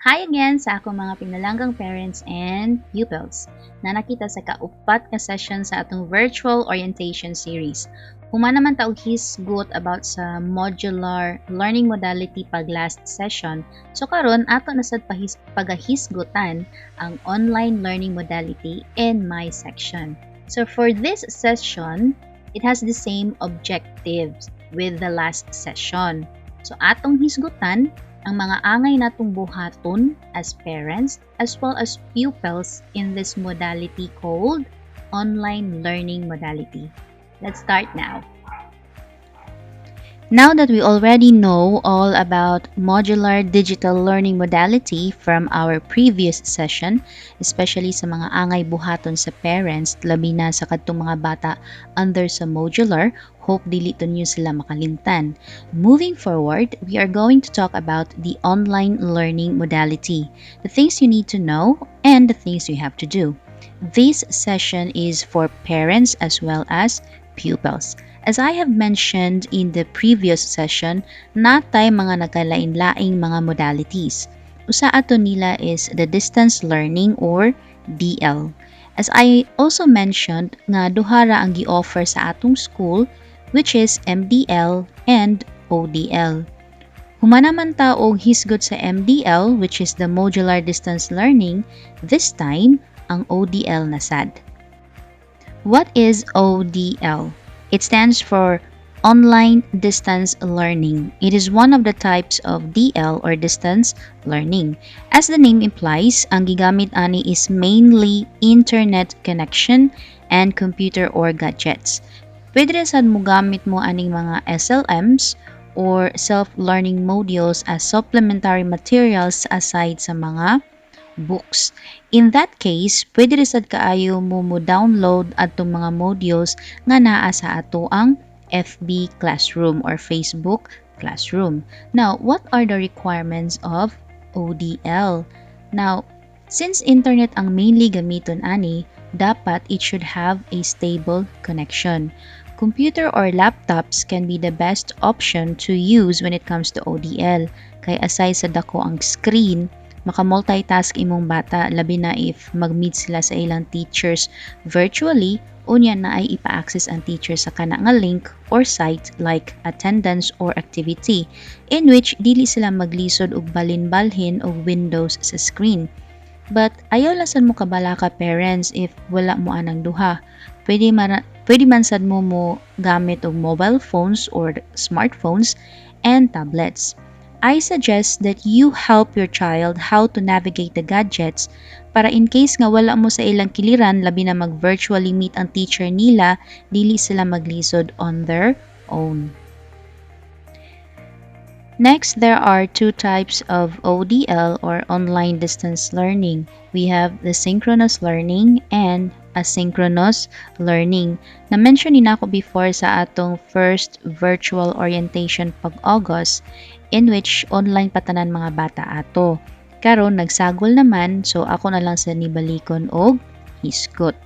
Hi again sa akong mga pinalanggang parents and pupils na nakita sa kaupat ka session sa atong virtual orientation series. Huma naman ta og hisgot about sa modular learning modality pag last session. So karon ato na sad pagahisgutan ang online learning modality in my section. So for this session, it has the same objectives with the last session. So atong hisgutan ang mga angay natong buhaton as parents as well as pupils in this modality called online learning modality. Let's start now. Now that we already know all about modular digital learning modality from our previous session, especially sa mga angay buhaton sa parents, labi na sa kadtong mga bata under sa modular, hope dili to niyo sila makalimtan. Moving forward, we are going to talk about the online learning modality, the things you need to know and the things you have to do. This session is for parents as well as pupils. As I have mentioned in the previous session, natay mga nagkalain-laing mga modalities. Usa ato nila is the distance learning or DL. As I also mentioned nga duhara ang gi-offer sa atong school which is MDL and ODL. Humanaman ta og hisgot sa MDL which is the modular distance learning, this time ang ODL na sad. What is ODL? It stands for Online Distance Learning. It is one of the types of DL or distance learning. As the name implies, ang gigamit ani is mainly internet connection and computer or gadgets. Pwede rin sad mo gamit mo aning mga SLMs or self-learning modules as supplementary materials aside sa mga books. In that case, pwede rin sad kaayo mo download atong mga modules nga naa sa ato ang FB Classroom or Facebook Classroom. Now, what are the requirements of ODL? Now, since internet ang mainly gamiton ani, dapat it should have a stable connection. Computer or laptops can be the best option to use when it comes to ODL. Kay aside sa dako ang screen, maka-multitask imong bata labi na if mag-meet sila sa ilang teachers virtually, unya na ay ipa-access ang teacher sa kana nga link or site like attendance or activity in which dili sila maglisod og balin-balhin og windows sa screen. But ayaw lasan mo kabala ka parents if wala mo anang duha. Pwede man sad mo gamit og mobile phones or smartphones and tablets. I suggest that you help your child how to navigate the gadgets para in case nga wala mo sa ilang kiliran labi na mag-virtually meet ang teacher nila, dili sila maglisod on their own. Next, there are two types of ODL or online distance learning. We have the synchronous learning and asynchronous learning. Na-mention ni nako before sa atong first virtual orientation pag-August in which online patanan mga bata ato. Karon nagsagol naman, so ako na lang sa nibalikon og hisgot.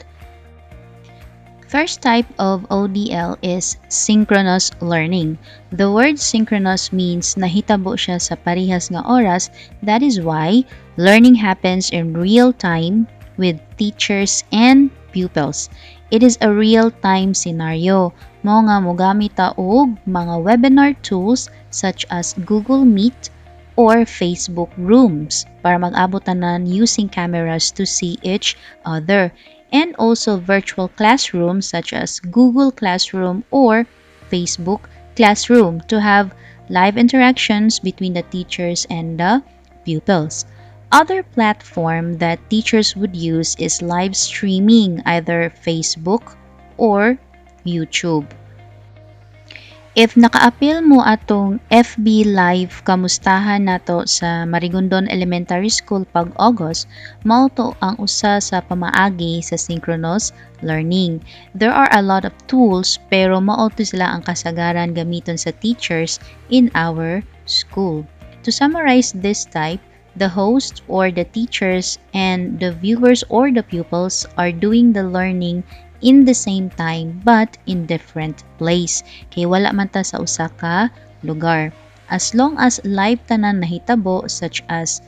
First type of ODL is synchronous learning. The word synchronous means nahitabo siya sa parehas nga oras. That is why learning happens in real time with teachers and pupils. It is a real-time scenario. Mao nga mogamit ta og mga webinar tools such as Google Meet or Facebook Rooms para mag-abot tanan using cameras to see each other. And also virtual classrooms such as Google Classroom or Facebook Classroom to have live interactions between the teachers and the pupils. Other platform that teachers would use is live streaming, either Facebook or YouTube. If naka-appeal mo atong FB Live kamustahan nato sa Marigondon Elementary School pag August, mao to ang usa sa pamaagi sa synchronous learning. There are a lot of tools pero mao to sila ang kasagaran gamiton sa teachers in our school. To summarize this type, the host or the teachers and the viewers or the pupils are doing the learning in the same time but in different place. Kay wala man ta sa usa ka lugar. As long as live tanan nahitabo such as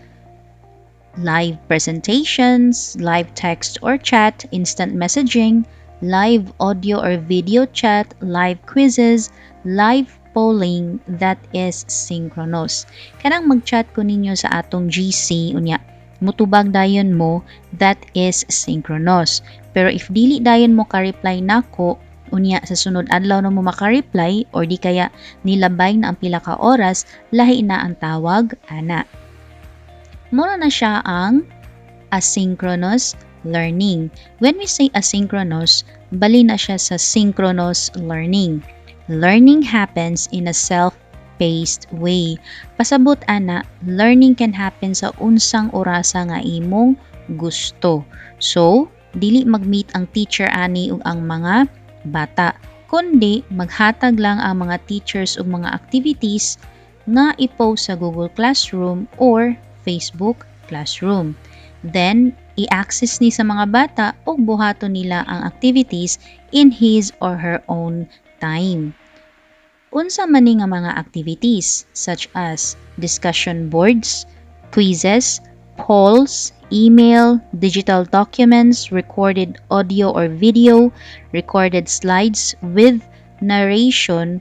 live presentations, live text or chat, instant messaging, live audio or video chat, live quizzes, live polling, that is synchronous. Kanang mag-chat ko ninyo sa atong GC, unya, mutubag dayon mo, that is synchronous. Pero if dili dayon mo ka-reply nako, unya sa sunod adlaw na mo maka-reply or di kaya nilabay na ang pila ka oras, lahi na ang tawag ana. Muna na siya ang asynchronous learning. When we say asynchronous, bali na siya sa synchronous learning. Learning happens in a self-paced way. Pasabot ana, learning can happen sa unsang orasa nga imong gusto. So, dili mag-meet ang teacher ani ug ang mga bata, kundi maghatag lang ang mga teachers og mga activities nga i-post sa Google Classroom or Facebook Classroom. Then, i-access ni sa mga bata o buhaton nila ang activities in his or her own time. Unsa man ni nga mga activities such as discussion boards, quizzes, polls, email, digital documents, recorded audio or video, recorded slides with narration,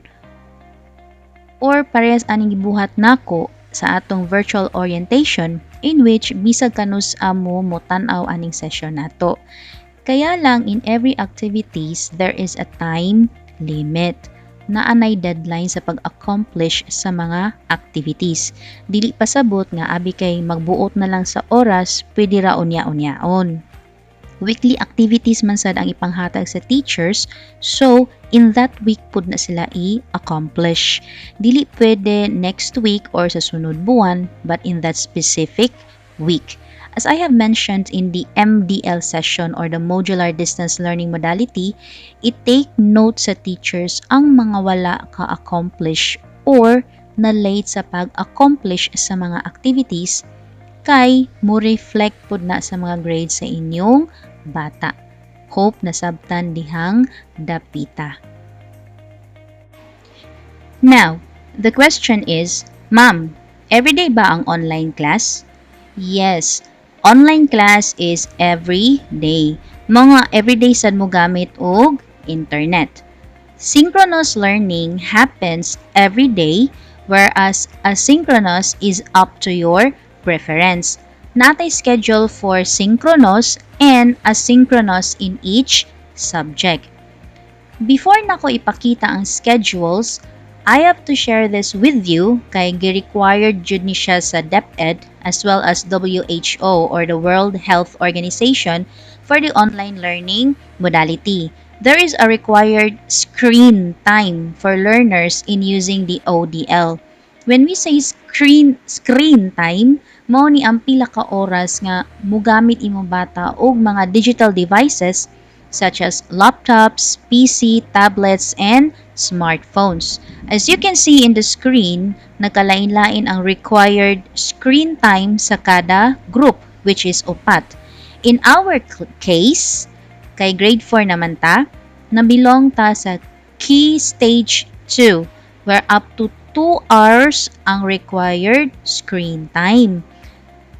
or parehas aning gibuhat nako sa atong virtual orientation in which bisag kanus amo mo tan-aw aning session nato. Kaya lang in every activities there is a time limit. Naanay deadline sa pag-accomplish sa mga activities. Dili pasabot nga abi kay magbuot na lang sa oras, pwede ra unya-unyaon. Weekly activities man sad ang ipanghatag sa teachers, so in that week pud na sila i-accomplish. Dili pwede next week or sa sunod buwan, but in that specific week. As I have mentioned in the MDL session or the modular distance learning modality, it take note sa teachers ang mga wala ka-accomplish or na late sa pag-accomplish sa mga activities kay mo reflect pud na sa mga grades sa inyong bata. Hope na sabtan dihang dapita. Now, the question is, Ma'am, everyday ba ang online class? Yes, online class is every day. Mga everyday sad mo gamit og internet. Synchronous learning happens every day, whereas asynchronous is up to your preference. Natay schedule for synchronous and asynchronous in each subject. Before nako ipakita ang schedules, I have to share this with you kay gi-required jud ni siya sa DepEd as well as WHO or the World Health Organization for the online learning modality. There is a required screen time for learners in using the ODL. When we say screen time, mao ni ang pila ka oras nga mogamit imong bata og mga digital devices such as laptops, PC, tablets, and smartphones. As you can see in the screen, nagkalain-lain ang required screen time sa kada group, which is upat. In our case, kay grade 4 naman ta, nabilong ta sa Key Stage 2, where up to 2 hours ang required screen time.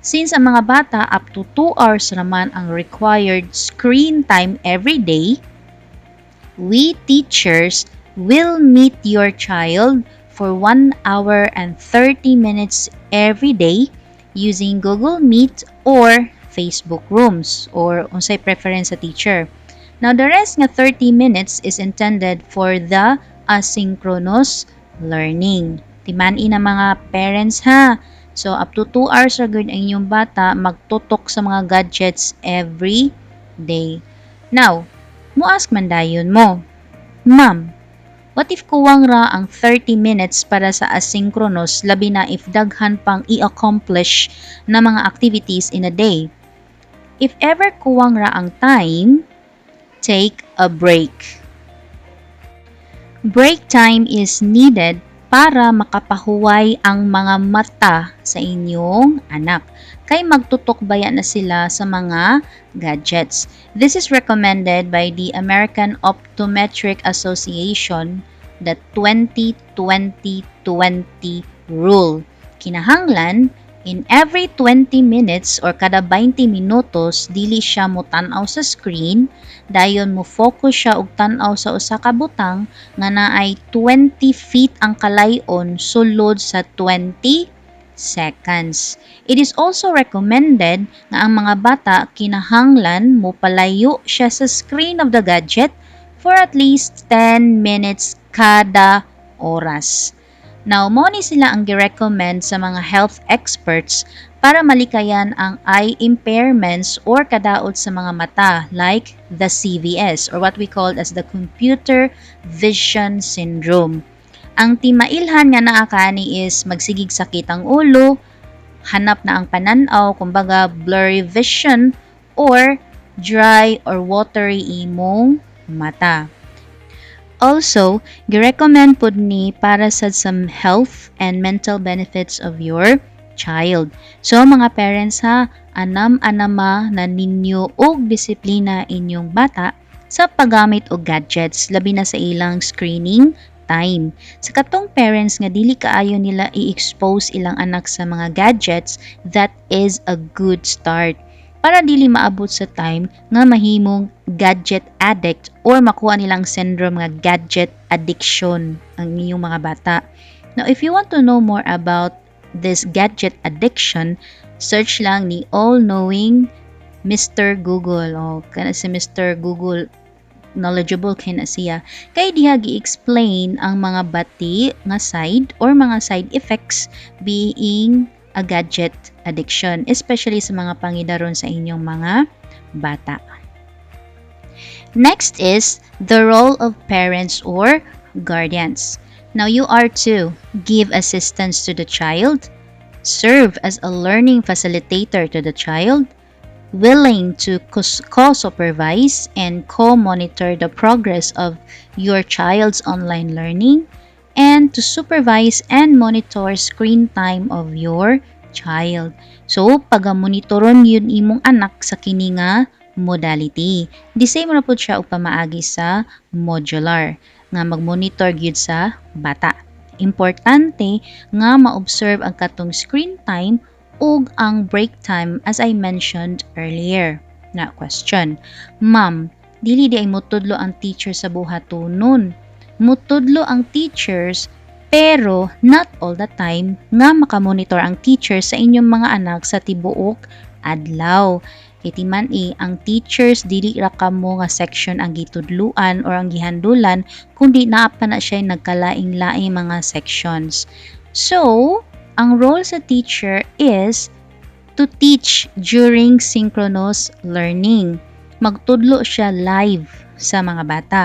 Since ang mga bata up to 2 hours naman ang required screen time every day, we teachers will meet your child for 1 hour and 30 minutes every day using Google Meet or Facebook Rooms or unsay preference sa teacher. Now, the rest nga 30 minutes is intended for the asynchronous learning. Timani na mga parents ha. So, up to 2 hours ra gyud ang inyong bata magtutok sa mga gadgets every day. Now, muask man dayon mo, Ma'am, what if kuwang ra ang 30 minutes para sa asynchronous labi na if daghan pang i-accomplish na mga activities in a day? If ever kuwang ra ang time, take a break. Break time is needed para makapahuway ang mga mata sa inyong anak. Kay magtutok baya na sila sa mga gadgets. This is recommended by the American Optometric Association, the 20-20-20 rule. Kinahanglan, In every 20 minutes or kada 20 minutos, dili siya mo tan-aw sa screen, dayon mo focus siya og tan-aw sa usa ka butang nga naay 20 feet ang kalayon sulod sa 20 seconds. It is also recommended nga ang mga bata kinahanglan mo palayo siya sa screen of the gadget for at least 10 minutes kada oras. Now, mo ni sila ang gi-recommend sa mga health experts para malikayan ang eye impairments or kadaot sa mga mata like the CVS or what we call as the computer vision syndrome. Ang timailhan nga naa kani is magsigig sakit ang ulo, hanap na ang pananaw, kumbaga blurry vision or dry or watery imong mata. Also, gi-recommend pod ni para sa some health and mental benefits of your child. So mga parents ha, anam-anama na ninyo og disiplina inyong bata sa paggamit og gadgets labi na sa ilang screening time. Sa katong parents nga dili kaayo nila i-expose ilang anak sa mga gadgets, that is a good start para dili maabot sa time nga mahimong gadget addict or makuha nilang syndrome nga gadget addiction ang inyong mga bata. Now, if you want to know more about this gadget addiction, search lang ni all-knowing Mr. Google. O, kana si Mr. Google, knowledgeable kay na siya. Kay diha gi-explain ang mga bati nga side or mga side effects being a gadget addiction, especially sa mga pangidaron sa inyong mga bata. Next is the role of parents or guardians. Now you are to give assistance to the child, serve as a learning facilitator to the child, willing to co-supervise and co-monitor the progress of your child's online learning, and to supervise and monitor screen time of your child. So, pagamonitoron yun imong anak sa kini nga modality. The same na po siya upamaagi sa modular nga magmonitor gyud sa bata. Importante nga ma-observe ang katong screen time ug ang break time as I mentioned earlier. Na question, Ma'am, dili di ay mutudlo ang teacher sa buhatonon. Mutudlo ang teachers pero not all the time nga makamonitor ang teacher sa inyong mga anak sa tibuok adlaw. Kay timan ang teachers dili ra kamo nga section ang gitudluan or ang gihandulan kundi naa pa na siya nagkalaing-laing mga sections. So, ang role sa teacher is to teach during synchronous learning. Magtudlo siya live sa mga bata.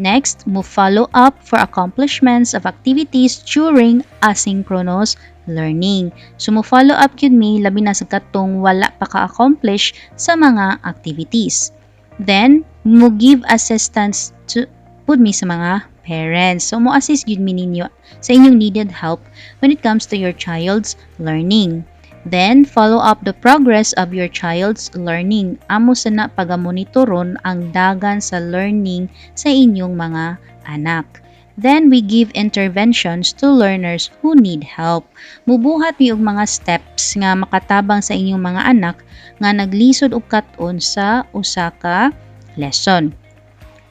Next, mo follow up for accomplishments of activities during asynchronous learning. So, mo follow up yun mi, labi na sa katong wala pa ka-accomplish sa mga activities. Then, mo give assistance to pud mi sa mga parents. So, mo assist yun mi ninyo sa inyong needed help when it comes to your child's learning. Then, follow up the progress of your child's learning. Amo sana pagamonitoron ang dagan sa learning sa inyong mga anak. Then, we give interventions to learners who need help. Mubuhat mi og mga steps nga makatabang sa inyong mga anak nga naglisod og kat-on sa usa ka lesson.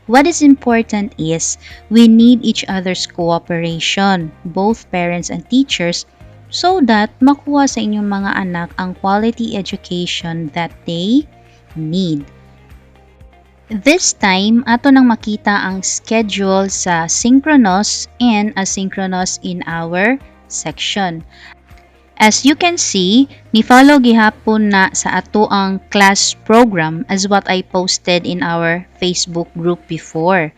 What is important is we need each other's cooperation, both parents and teachers, so that makuha sa inyong mga anak ang quality education that they need. This time, ato nang makita ang schedule sa synchronous and asynchronous in our section. As you can see, ni-follow gihapon na sa ato ang class program as what I posted in our Facebook group before.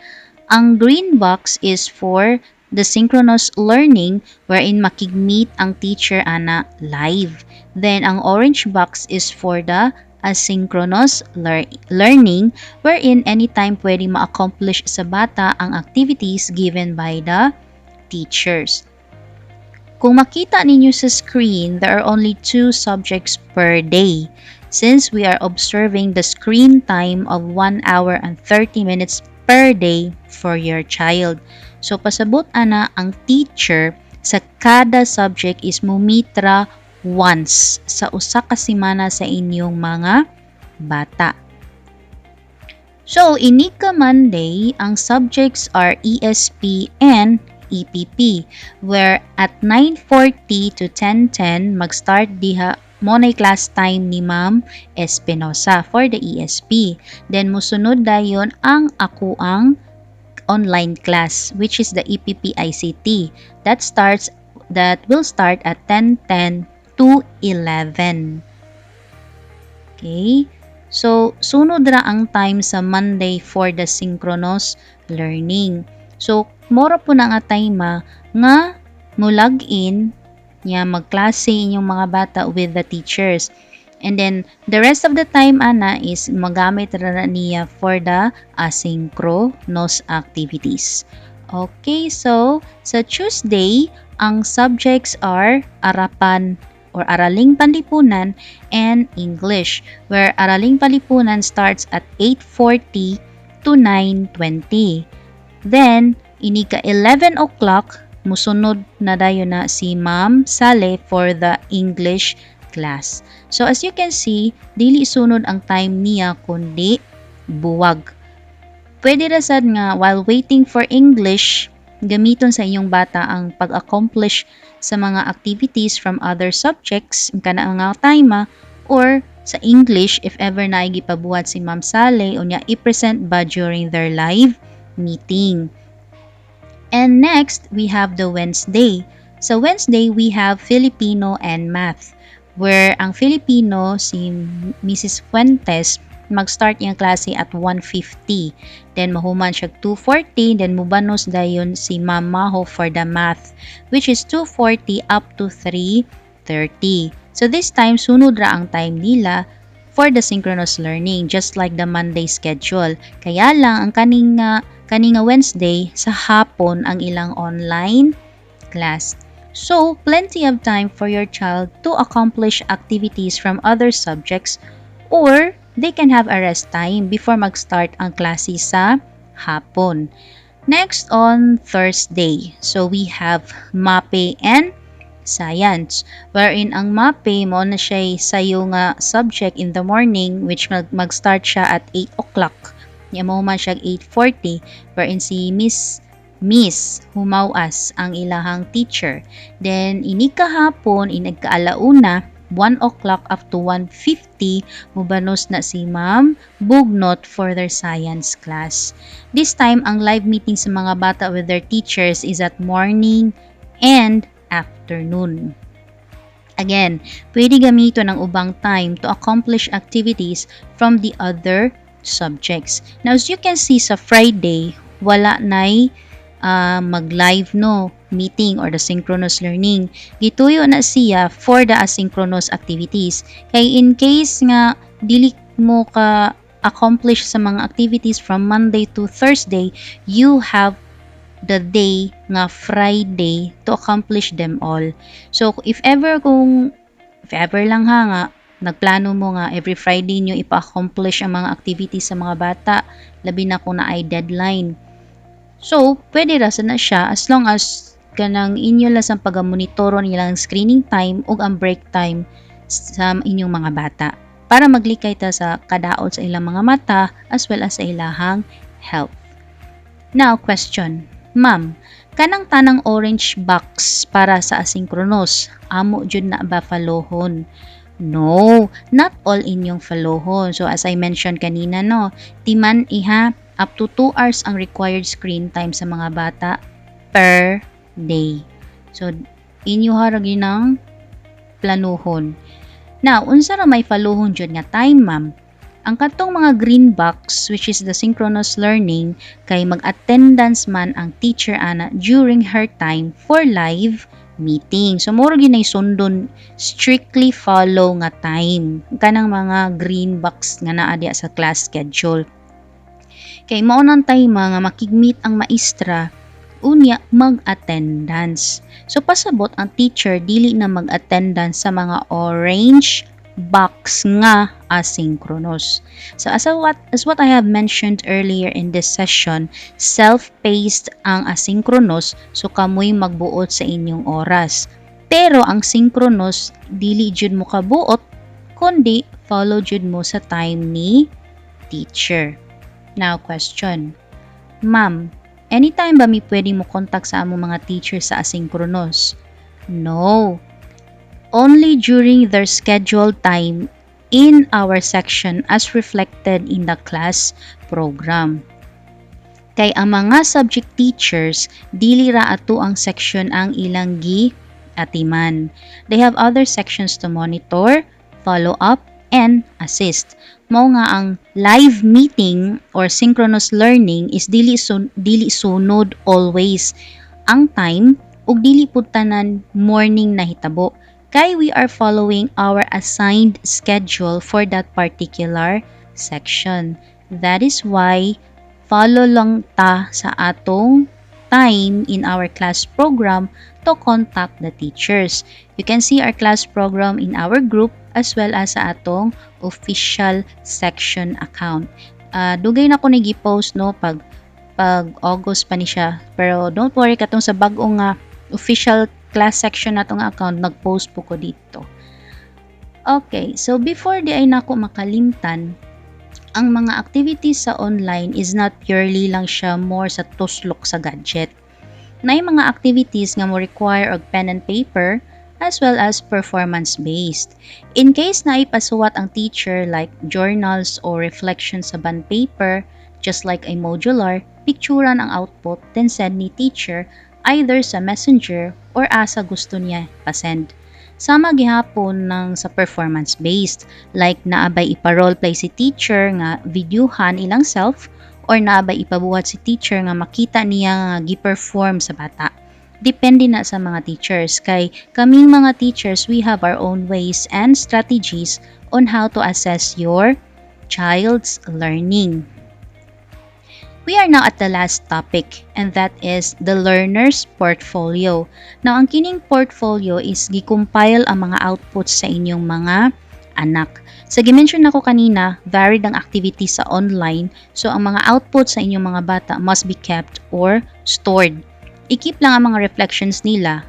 Ang green box is for the synchronous learning wherein makigmeet ang teacher ana live. Then ang orange box is for the asynchronous learning wherein anytime pwede ma-accomplish sa bata ang activities given by the teachers. Kung makita ninyo sa screen, there are only 2 subjects per day since we are observing the screen time of 1 hour and 30 minutes per day for your child. So, pasabot ana ang teacher sa kada subject is mumitra once sa usa ka semana sa inyong mga bata. So, inika Monday, ang subjects are ESP and EPP, where at 9:40 to 10:10 mag-start diha monay class time ni Ma'am Espinosa for the ESP. Then musunod dayon ang akuang online class, which is the EPP ICT. That will start at 10:10 to 11. Okay? So, sunod ra ang time sa Monday for the synchronous learning. So, mora po na nga time nga mo log in niya magklase inyong mga bata with the teachers. And then, the rest of the time, ana, is magamit ra niya for the asynchronous activities. Okay, so, sa Tuesday, ang subjects are arapan or Araling Panlipunan and English, where Araling Panlipunan starts at 8:40 to 9:20. Then, inika 11 o'clock, musunod na dayon na si Ma'am Sale for the English class. So, as you can see, dili sunod ang time niya kundi buwag. Pwede ra sad nga while waiting for English, gamiton sa inyong bata ang pag-accomplish sa mga activities from other subjects kana nga time or sa English if ever na gipabuhat si Ma'am Sale unya i-present ba during their live meeting. And next, we have the Wednesday. Sa Wednesday, we have Filipino and Math, where ang Filipino, si Mrs. Fuentes, mag-start yung klase at 1:50. Then, mahuman siya 2:40. Then, mubanos dayon si Ma'am Maho for the Math, which is 2:40 up to 3:30. So, this time, sunod ra ang time nila for the synchronous learning, just like the Monday schedule. Kaya lang, ang kaning Wednesday, sa hapon ang ilang online class. So, plenty of time for your child to accomplish activities from other subjects or they can have a rest time before mag-start ang klase sa hapon. Next, on Thursday, so we have MAPE and Science, wherein ang MAPE mo na siya sayo nga subject in the morning which mag-start siya at 8 o'clock. Niya mo man siya 8:40, wherein si Miss Humawas ang ilahang teacher. Then, inika hapon, inagkaalauna, 1 o'clock up to 1:50, mubanos na si Ma'am Bugnot for their science class. This time, ang live meeting sa mga bata with their teachers is at morning and afternoon. Again, pwede gamiton ang ubang time to accomplish activities from the other subjects. Now, as you can see sa Friday, wala na'y mag-live meeting or the synchronous learning. Gituyo na siya for the asynchronous activities. Kay in case nga dili mo ka accomplish sa mga activities from Monday to Thursday, you have the day nga Friday to accomplish them all. So if ever lang nga nagplano mo nga every Friday nyo ipa-accomplish ang mga activities sa mga bata, labi na kung na ay deadline. So, pwede ra na siya as long as kanang inyo lang sa pag-monitoro nilang screening time o ang break time sa inyong mga bata para maglikay ta sa kadaot sa ilang mga mata as well as sa ilahang health. Now, question. Ma'am, kanang tanang orange box para sa asynchronous, amo jud na ba falohon? No, not all inyong falohon. So, as I mentioned kanina, timan iha, up to 2 hours ang required screen time sa mga bata per day. So, inyo haragi ng planuhon. Now, unsa ra may falohon jud nga time, ma'am? Ang katong mga green box, which is the synchronous learning, kay mag-attendance man ang teacher ana during her time for live meeting. So, moro ginay sundon, strictly follow nga time. Kanang mga green box nga naa diya sa class schedule. Kay mao nang time nga makigmeet ang maestra, unya mag-attendance. So, pasabot ang teacher dili na mag-attendance sa mga orange box nga asynchronous. So as what I have mentioned earlier in this session, self-paced ang asynchronous, so kamoy magbuot sa inyong oras. Pero ang synchronous dili jud mo kabuot kundi follow jud mo sa time ni teacher. Now question. Ma'am, anytime ba mi pwede mo contact sa among mga teacher sa asynchronous? No. Only during their scheduled time in our section as reflected in the class program. Kay ang mga subject teachers, dili ra ato ang section ang ilang atiman. They have other sections to monitor, follow up, and assist. Mao nga ang live meeting or synchronous learning is dili sunod always ang time ug dili pud tanan morning na hitabo kay we are following our assigned schedule for that particular section. That is why follow lang ta sa atong time in our class program to contact the teachers. You can see our class program in our group as well as sa atong official section account. Dugay na ko nigi-post no pag August pa ni siya. Pero don't worry katong sa bag-ong official class section natong account nag-post po ko dito. Okay, so before di ay nako makalimtan, ang mga activities sa online is not purely lang siya more sa tuslok sa gadget. Na yung mga activities nga mo require og pen and paper as well as performance-based. In case na ipasuwat ang teacher like journals or reflections sa bond paper, just like a modular, picturean ang output then send ni teacher either sa messenger or asa gusto niya pasend. Sama gihapon ng sa performance-based, like naabay ipa-roleplay si teacher nga videohan ilang self or naabay ipabuhat si teacher nga makita niya nga gi-perform sa bata. Depende na sa mga teachers kay kaming mga teachers we have our own ways and strategies on how to assess your child's learning. We are now at the last topic and that is the learner's portfolio. Now, ang kining portfolio is gi-compile ang mga outputs sa inyong mga anak. Sa gi-mention nako kanina, varied ang activities sa online, so ang mga outputs sa inyong mga bata must be kept or stored. I-keep lang ang mga reflections nila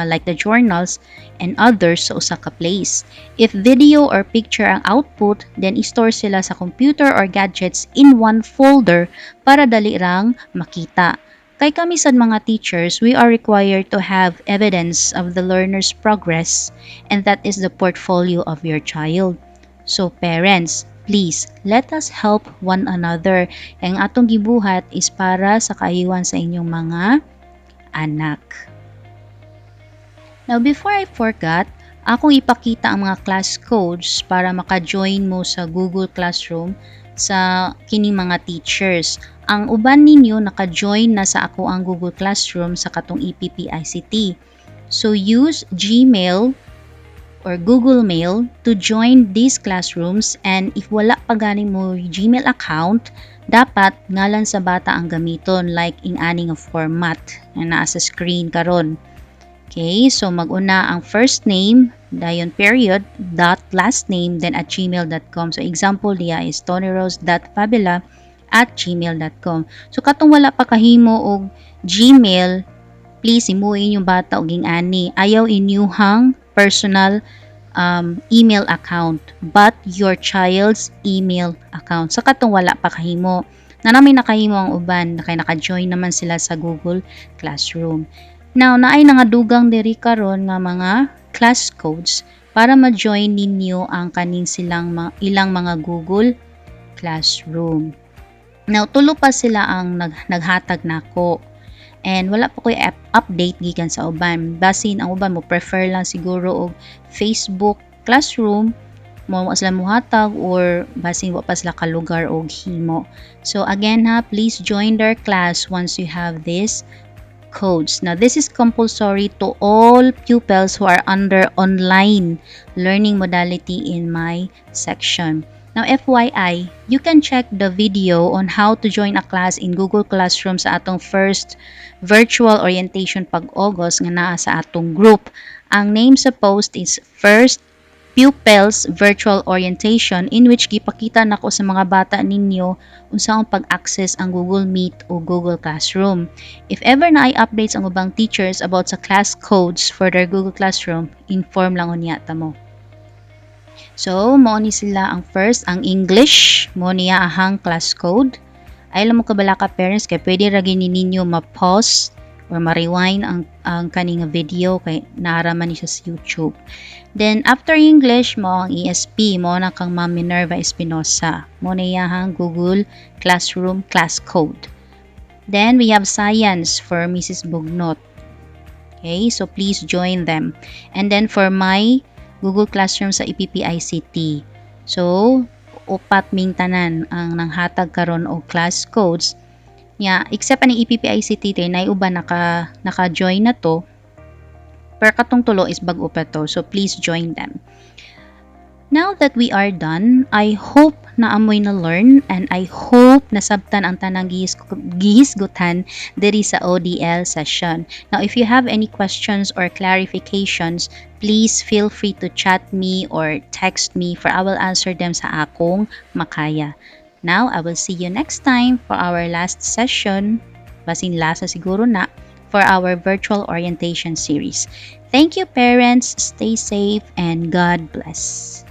like the journals and others sa usa ka place. If video or picture ang output, then i-store sila sa computer or gadgets in one folder para dali rang makita. Kay kami sad mga teachers, we are required to have evidence of the learner's progress and that is the portfolio of your child. So parents, please, let us help one another. Ang atong gibuhat is para sa kaayuhan sa inyong mga anak. Now, before I forgot, akong ipakita ang mga class codes para maka-join mo sa Google Classroom sa kining mga teachers. Ang uban ninyo naka-join na sa ako ang Google Classroom sa katong EPP-ICT. So, use Gmail or Google Mail to join these classrooms and if wala pa ganing mo Gmail account, dapat ngalan sa bata ang gamiton like in aning of format na naa sa screen karon. Okay, so mag-una ang first name, dayon period, dot last name, then at gmail.com. So example diya is tonyrose.fabula@gmail.com. So katong wala pa kahimo og Gmail, please imuin yung bata og ani. Ayaw inyuhang personal email account but your child's email account. So katong wala pa kahimo. Nanami nakahimo ang uban, kay naka-join naman sila sa Google Classroom. Now, naay nangadugang diri karon nga mga class codes para ma-join ninyo ang kaning ilang mga Google Classroom. Now, tulo pa sila ang naghatag nako. And wala pa ko'y update gikan sa uban. Basin ang uban mo prefer lang siguro og Facebook Classroom mo sila muhatag or basin wa pa sila ka lugar og himo. So again ha, please join their class once you have this codes. Now, this is compulsory to all pupils who are under online learning modality in my section. Now, FYI, you can check the video on how to join a class in Google Classroom sa atong first virtual orientation pag-August nga naa sa atong group. Ang name sa post is First pupils virtual orientation in which gipakita nako sa mga bata ninyo unsaong pag-access ang Google Meet o Google Classroom. If ever na ay updates ang ubang teachers about sa class codes for their Google Classroom, inform lang unya ta mo. So, mao ni sila ang first, ang English, mo niya ahang class code. Ay lang mo kabala ka parents kay pwede ra gini ninyo ma-pause or ma-rewind ang kaning video kay naaraman ni siya sa YouTube. Then after English mo ang ESP mo na kang Ma'am Minerva Espinosa. Mo na iyahang Google Classroom class code. Then we have Science for Mrs. Bugnot. Okay, so please join them. And then for my Google Classroom sa EPPICT. So, upat ming tanan ang nanghatag karon og class codes nya except ani EPPICT na uban naka-join na to per katong tulo is bag-o pa to, so please join them. Now that we are done, I hope na amoy na learn and I hope nasabtan ang tanang gihisgutan diri sa ODL session. Now if you have any questions or clarifications, please feel free to chat me or text me for I will answer them sa akong makaya. Now I will see you next time for our last session, basin lasa siguro na, for our virtual orientation series. Thank you parents, stay safe and God bless.